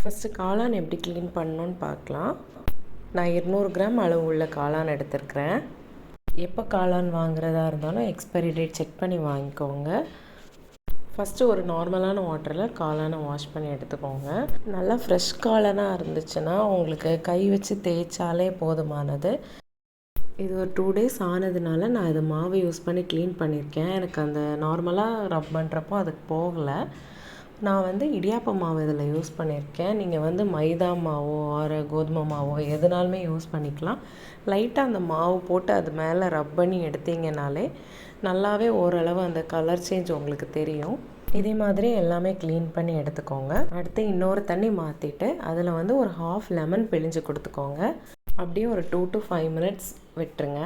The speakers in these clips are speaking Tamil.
ஃபஸ்ட்டு காளான் எப்படி க்ளீன் பண்ணணுன்னு பார்க்கலாம். நான் 200 கிராம் அளவு உள்ள காளான் எடுத்துருக்கிறேன். எப்போ காளான் வாங்குறதா இருந்தாலும் எக்ஸ்பைரி டேட் செக் பண்ணி வாங்கிக்கோங்க. ஃபஸ்ட்டு ஒரு நார்மலான வாட்டரில் காளானை வாஷ் பண்ணி எடுத்துக்கோங்க. நல்லா ஃப்ரெஷ் காளானாக இருந்துச்சுன்னா உங்களுக்கு கை வச்சு தேய்ச்சாலே போதுமானது. இது ஒரு 2 டேஸ் ஆனதுனால நான் இது மாவு யூஸ் பண்ணி க்ளீன் பண்ணியிருக்கேன். எனக்கு அந்த நார்மலாக ரப் பண்ணுறப்போ அதுக்கு போகலை. நான் இடியாப்ப மாவு இதில் யூஸ் பண்ணியிருக்கேன். நீங்கள் மைதா மாவோ கோதுமை மாவோ எதுனாலுமே யூஸ் பண்ணிக்கலாம். லைட்டாக அந்த மாவு போட்டு அது மேலே ரப் பண்ணி எடுத்தீங்கனாலே நல்லாவே ஓரளவு அந்த கலர் சேஞ்ச் உங்களுக்கு தெரியும். இதே மாதிரி எல்லாமே க்ளீன் பண்ணி எடுத்துக்கோங்க. அடுத்து இன்னொரு தண்ணி மாற்றிட்டு அதில் ஒரு ½ லெமன் பிழிஞ்சு கொடுத்துக்கோங்க. அப்படியே ஒரு 2 to 5 மினிட்ஸ் விட்டுருங்க.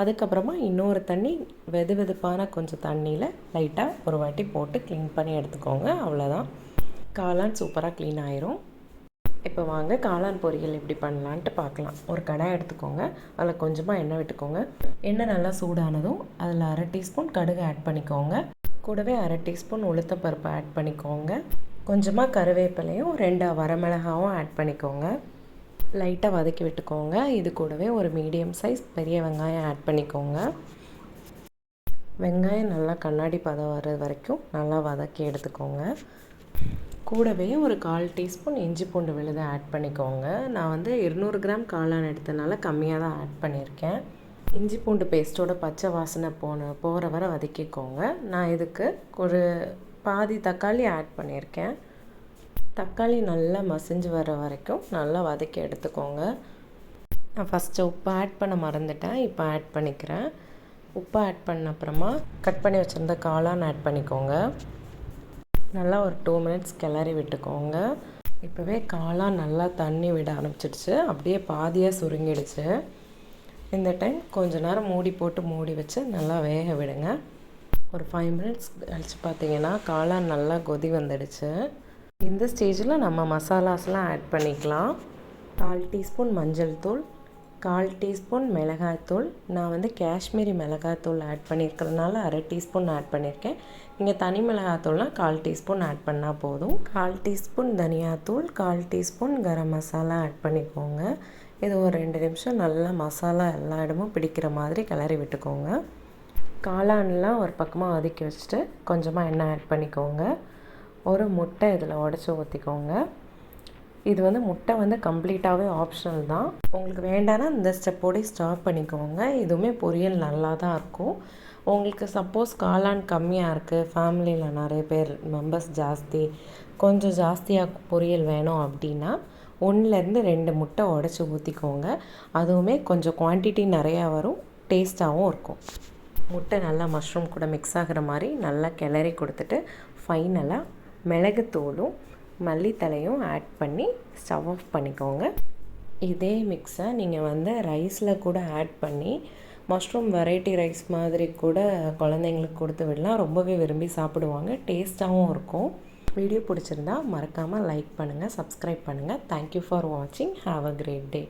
அதுக்கப்புறமா இன்னொரு தண்ணி வெதுவெதுப்பான கொஞ்சம் தண்ணியில் லைட்டாக ஒரு வாட்டி போட்டு க்ளீன் பண்ணி எடுத்துக்கோங்க. அவ்வளோதான், காளான் சூப்பராக க்ளீன் ஆயிரும். இப்போ வாங்க காளான் பொரியல் எப்படி பண்ணலான்ட்டு பார்க்கலாம். ஒரு கடாய் எடுத்துக்கோங்க. அதில் கொஞ்சமாக எண்ணெய் விட்டுக்கோங்க. எண்ணெய் நல்லா சூடானதும் அதில் 1/2 டீஸ்பூன் கடுகு ஆட் பண்ணிக்கோங்க. கூடவே 1/2 டீஸ்பூன் உளுத்தப்பருப்பு ஆட் பண்ணிக்கோங்க. கொஞ்சமாக கருவேப்பிலையும் 2 வரமிளகாவும் ஆட் பண்ணிக்கோங்க. லைட்டாக வதக்கி விட்டுக்கோங்க. இது கூடவே ஒரு மீடியம் சைஸ் பெரிய வெங்காயம் ஆட் பண்ணிக்கோங்க. வெங்காயம் நல்லா கண்ணாடி பதம் வர வரைக்கும் நல்லா வதக்கி எடுத்துக்கோங்க. கூடவே ஒரு 1/4 டீஸ்பூன் இஞ்சி பூண்டு விழுது ஆட் பண்ணிக்கோங்க. நான் 200 கிராம் காளான் எடுத்தனால கம்மியாக தான் ஆட் பண்ணியிருக்கேன். இஞ்சி பூண்டு பேஸ்ட்டோட பச்சை வாசனை போகிற வரை வதக்கிக்கோங்க. நான் இதுக்கு ஒரு பாதி தக்காளி ஆட் பண்ணியிருக்கேன். தக்காளி நல்லா மசிஞ்சு வர வரைக்கும் நல்லா வதக்கி எடுத்துக்கோங்க. நான் ஃபஸ்ட்டு உப்பு ஆட் பண்ண மறந்துட்டேன், இப்போ ஆட் பண்ணிக்கிறேன். உப்பு ஆட் பண்ண அப்புறமா கட் பண்ணி வச்சுருந்த காளான் ஆட் பண்ணிக்கோங்க. நல்லா ஒரு 2 மினிட்ஸ் கிளறி விட்டுக்கோங்க. இப்போவே காளான் நல்லா தண்ணி விட ஆரம்பிச்சிடுச்சு, அப்படியே பாதியாக சுருங்கிடுச்சு. இந்த டைம் கொஞ்சம் நேரம் மூடி வச்சு நல்லா வேக விடுங்க. ஒரு 5 மினிட்ஸ் கழிச்சு பார்த்தீங்கன்னா காளான் நல்லா கொதி வந்துடுச்சு. இந்த ஸ்டேஜில் நம்ம மசாலாஸ்லாம் ஆட் பண்ணிக்கலாம். 1/4 டீஸ்பூன் மஞ்சள் தூள், 1/4 டீஸ்பூன் மிளகாய்த்தூள். நான் காஷ்மீரி மிளகாய்த்தூள் ஆட் பண்ணியிருக்கிறதுனால 1/2 டீஸ்பூன் ஆட் பண்ணியிருக்கேன். நீங்கள் தனி மிளகாய்த்தூள்னால் 1/4 டீஸ்பூன் ஆட் பண்ணால் போதும். 1/4 டீஸ்பூன் தனியாத்தூள், 1/4 டீஸ்பூன் கரம் மசாலா ஆட் பண்ணிக்கோங்க. இது ஒரு 2 நிமிஷம் நல்லா மசாலா எல்லா இடமும் பிடிக்கிற மாதிரி கிளறி விட்டுக்கோங்க. காளான்லாம் ஒரு பக்கமாக வதக்கி வச்சுட்டு கொஞ்சமாக எண்ணெய் ஆட் பண்ணிக்கோங்க. ஒரு முட்டை இதில் உடச்சி ஊற்றிக்கோங்க. இது முட்டை கம்ப்ளீட்டாகவே ஆப்ஷனல் தான். உங்களுக்கு வேண்டானா இந்த ஸ்டெப்போடே ஸ்டாப் பண்ணிக்கோங்க. இதுவுமே பொரியல் நல்லா தான் இருக்கும். உங்களுக்கு சப்போஸ் காளான் கம்மியாக இருக்குது, ஃபேமிலியில் நிறைய பேர் மெம்பர்ஸ் ஜாஸ்தி, கொஞ்சம் ஜாஸ்தியாக பொரியல் வேணும் அப்படின்னா 1லேருந்து 2 முட்டை உடச்சி ஊற்றிக்கோங்க. அதுவுமே கொஞ்சம் குவான்டிட்டி நிறையா வரும், டேஸ்ட்டாகவும் இருக்கும். முட்டை நல்லா மஷ்ரூம் கூட மிக்ஸ் ஆகிற மாதிரி நல்லா கிளறி கொடுத்துட்டு ஃபைனலாக மிளகுத்தூளும் மல்லித்தலையும் ஆட் பண்ணி ஸ்டவ் ஆஃப் பண்ணிக்கோங்க. இதே மிக்ஸை நீங்கள் ரைஸில் கூட ஆட் பண்ணி மஷ்ரூம் வெரைட்டி ரைஸ் மாதிரி கூட குழந்தைங்களுக்கு கொடுத்து விடலாம். ரொம்பவே விரும்பி சாப்பிடுவாங்க, டேஸ்ட்டாகவும் இருக்கும். வீடியோ பிடிச்சிருந்தா மறக்காமல் லைக் பண்ணுங்கள், சப்ஸ்கிரைப் பண்ணுங்கள். தேங்க்யூ ஃபார் வாட்சிங். Have a great day.